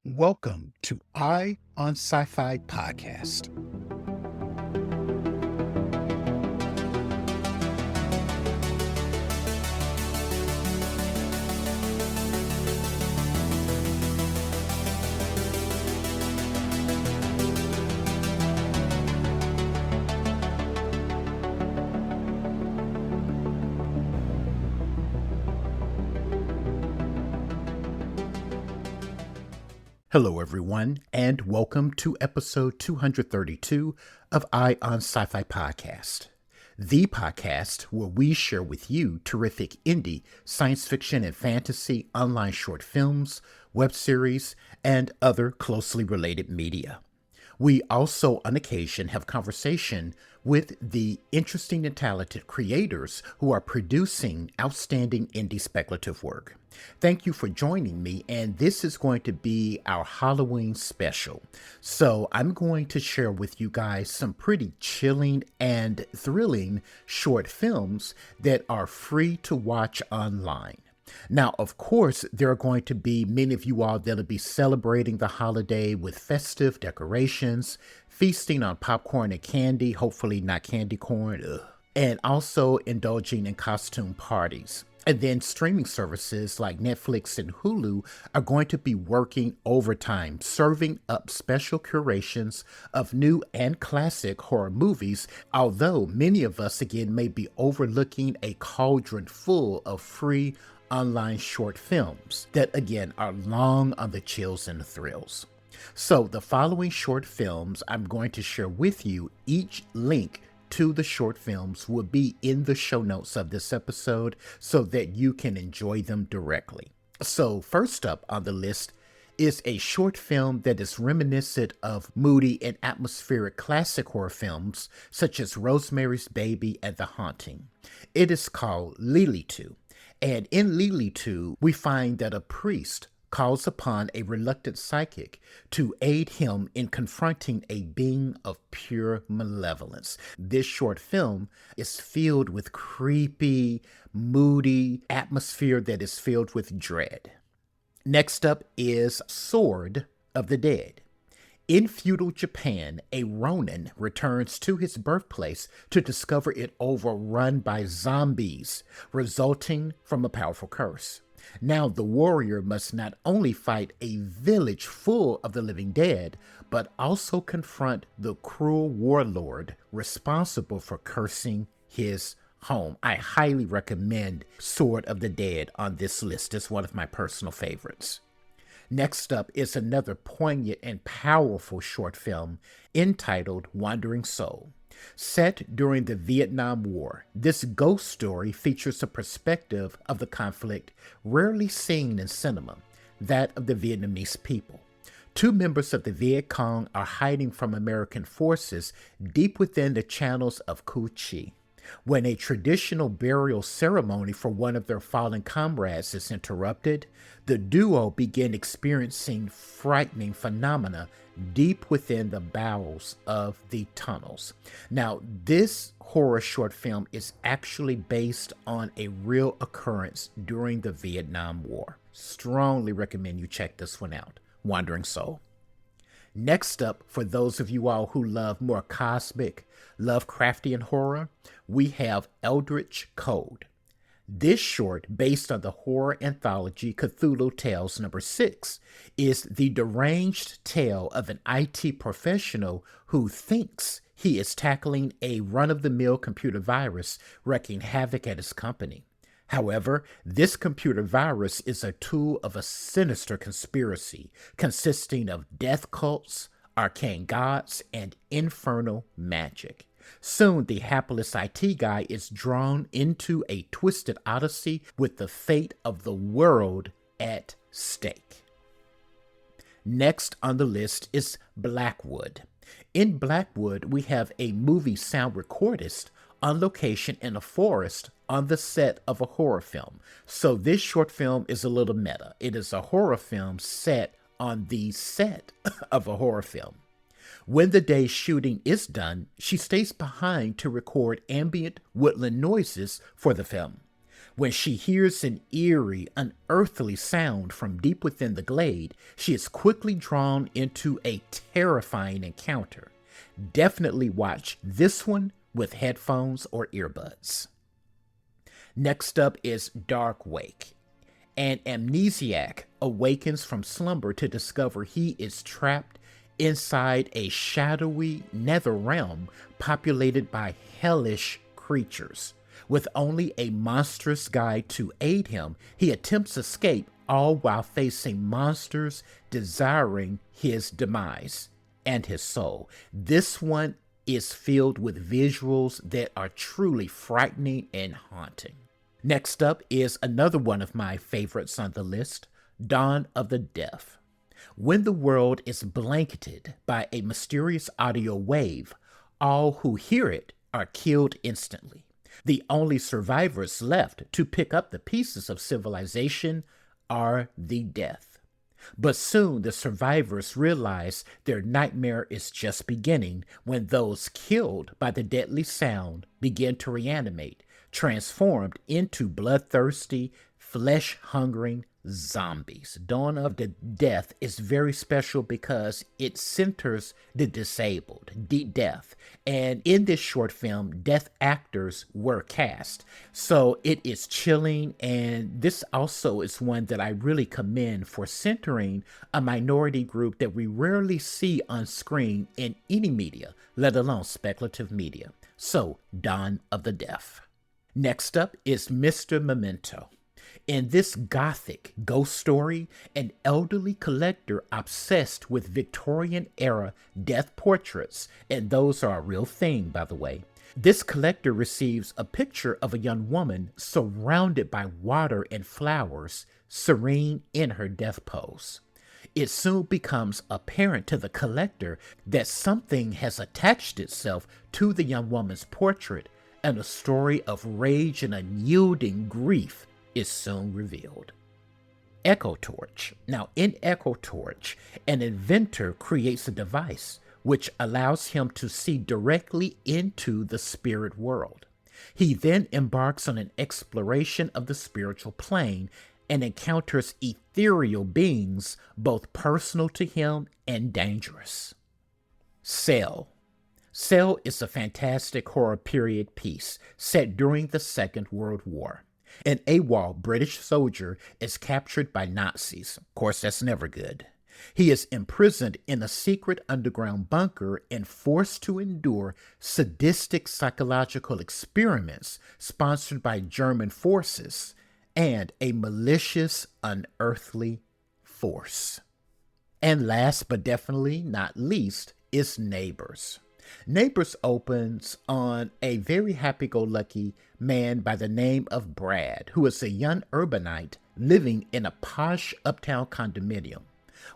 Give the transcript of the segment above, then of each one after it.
Welcome to Eye on Sci-Fi Podcast. Hello, everyone, and welcome to episode 232 of Eye on Sci-Fi Podcast, the podcast where we share with you terrific indie, science fiction, and fantasy online short films, web series, and other closely related media. We also, on occasion, have conversation with the interesting and talented creators who are producing outstanding indie speculative work. Thank you for joining me, and this is going to be our Halloween special. So I'm going to share with you guys some pretty chilling and thrilling short films that are free to watch online. Now, of course, there are going to be many of you all that'll be celebrating the holiday with festive decorations, feasting on popcorn and candy, hopefully not candy corn, and also indulging in costume parties. And then streaming services like Netflix and Hulu are going to be working overtime, serving up special curations of new and classic horror movies, although many of us, again, may be overlooking a cauldron full of free online short films that, again, are long on the chills and the thrills. So the following short films I'm going to share with you, each link to the short films will be in the show notes of this episode so that you can enjoy them directly. So first up on the list is a short film that is reminiscent of moody and atmospheric classic horror films such as Rosemary's Baby and The Haunting. It is called LILITU. And in LILITU, we find that a priest calls upon a reluctant psychic to aid him in confronting a being of pure malevolence. This short film is filled with creepy, moody atmosphere that is filled with dread. Next up is Sword of the Dead. In feudal Japan, a Ronin returns to his birthplace to discover it overrun by zombies, resulting from a powerful curse. Now, the warrior must not only fight a village full of the living dead, but also confront the cruel warlord responsible for cursing his home. I highly recommend Sword of the Dead on this list. It's one of my personal favorites. Next up is another poignant and powerful short film entitled Wandering Soul. Set during the Vietnam War, this ghost story features a perspective of the conflict rarely seen in cinema, that of the Vietnamese people. Two members of the Viet Cong are hiding from American forces deep within the channels of Cu Chi. When a traditional burial ceremony for one of their fallen comrades is interrupted, the duo begin experiencing frightening phenomena deep within the bowels of the tunnels. Now, this horror short film is actually based on a real occurrence during the Vietnam War. Strongly recommend you check this one out, Wandering Soul. Next up, for those of you all who love more cosmic, Lovecraftian horror, we have Eldritch Code. This short, based on the horror anthology Cthulhu Tales No. 6, is the deranged tale of an IT professional who thinks he is tackling a run-of-the-mill computer virus wreaking havoc at his company. However, this computer virus is a tool of a sinister conspiracy consisting of death cults, arcane gods, and infernal magic. Soon, the hapless IT guy is drawn into a twisted odyssey with the fate of the world at stake. Next on the list is Blackwood. In Blackwood, we have a movie sound recordist on location in a forest on the set of a horror film. So this short film is a little meta. It is a horror film set on the set of a horror film. When the day's shooting is done, she stays behind to record ambient woodland noises for the film. When she hears an eerie, unearthly sound from deep within the glade, she is quickly drawn into a terrifying encounter. Definitely watch this one with headphones or earbuds. Next up is Dark Wake. An amnesiac awakens from slumber to discover he is trapped inside a shadowy Nether-Realm populated by hellish creatures. With only a monstrous guide to aid him, he attempts escape, all while facing monsters desiring his demise and his soul. This one is filled with visuals that are truly frightening and haunting. Next up is another one of my favorites on the list, Dawn of the Deaf. When the world is blanketed by a mysterious audio wave, all who hear it are killed instantly. The only survivors left to pick up the pieces of civilization are the death. But soon the survivors realize their nightmare is just beginning when those killed by the deadly sound begin to reanimate, transformed into bloodthirsty, flesh-hungering zombies. Dawn of the Death is very special because it centers the disabled, the deaf. And in this short film, deaf actors were cast. So it is chilling, and this also is one that I really commend for centering a minority group that we rarely see on screen in any media, let alone speculative media. So, Dawn of the Deaf. Next up is Mr. Memento. In this Gothic ghost story, an elderly collector obsessed with Victorian-era death portraits, and those are a real thing, by the way. This collector receives a picture of a young woman surrounded by water and flowers, serene in her death pose. It soon becomes apparent to the collector that something has attached itself to the young woman's portrait, and a story of rage and unyielding grief is soon revealed. Echo Torch. Now, in Echo Torch, an inventor creates a device which allows him to see directly into the spirit world. He then embarks on an exploration of the spiritual plane and encounters ethereal beings, both personal to him and dangerous. Cell. Cell is a fantastic horror period piece set during the Second World War. An AWOL British soldier is captured by Nazis. Of course, that's never good. He is imprisoned in a secret underground bunker and forced to endure sadistic psychological experiments sponsored by German forces and a malicious, unearthly force. And last but definitely not least is Neighbors. Neighbors opens on a very happy-go-lucky man by the name of Brad, who is a young urbanite living in a posh uptown condominium.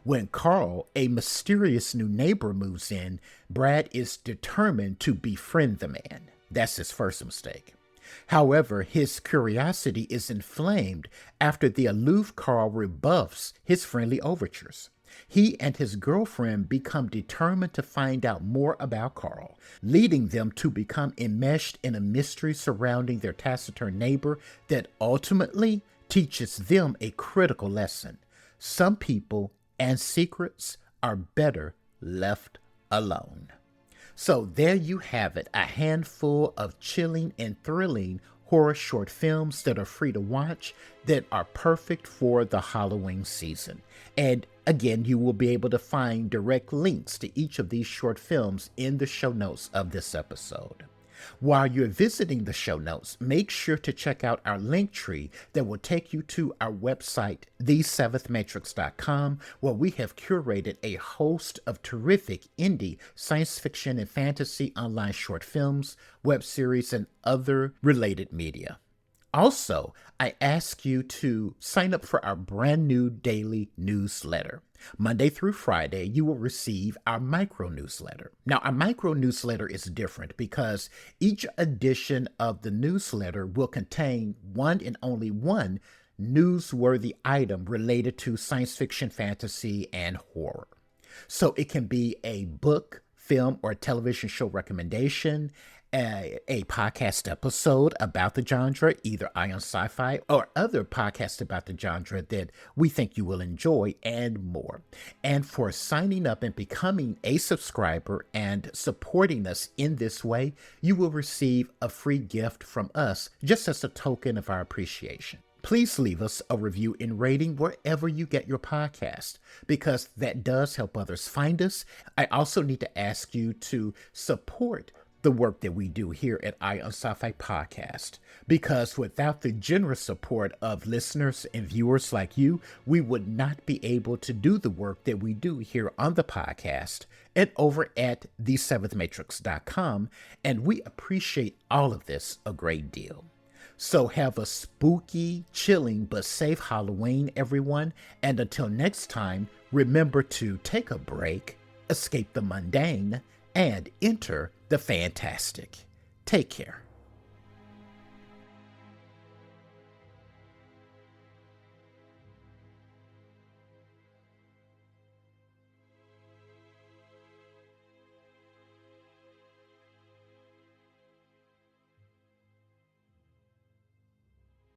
When Carl, a mysterious new neighbor, moves in, Brad is determined to befriend the man. That's his first mistake. However, his curiosity is inflamed after the aloof Carl rebuffs his friendly overtures. He and his girlfriend become determined to find out more about Carl, leading them to become enmeshed in a mystery surrounding their taciturn neighbor that ultimately teaches them a critical lesson. Some people and secrets are better left alone. So there you have it, a handful of chilling and thrilling horror short films that are free to watch that are perfect for the Halloween season. And again, you will be able to find direct links to each of these short films in the show notes of this episode. While you're visiting the show notes, make sure to check out our link tree that will take you to our website, theseventhmatrix.com, where we have curated a host of terrific indie science fiction and fantasy online short films, web series, and other related media. Also, I ask you to sign up for our brand new daily newsletter. Monday through Friday, you will receive our micro newsletter. Now, our micro newsletter is different because each edition of the newsletter will contain one and only one newsworthy item related to science fiction, fantasy, and horror. So it can be a book, film, or television show recommendation, a podcast episode about the genre, either Ion Sci-Fi or other podcasts about the genre that we think you will enjoy, and more. And for signing up and becoming a subscriber and supporting us in this way, you will receive a free gift from us just as a token of our appreciation. Please leave us a review and rating wherever you get your podcast, because that does help others find us. I also need to ask you to support the work that we do here at Ion Sci-Fi Podcast, because without the generous support of listeners and viewers like you, we would not be able to do the work that we do here on the podcast and over at the7thmatrix.com, and we appreciate all of this a great deal. So have a spooky, chilling, but safe Halloween, everyone. And until next time, remember to take a break, escape the mundane, and enter the fantastic. Take care.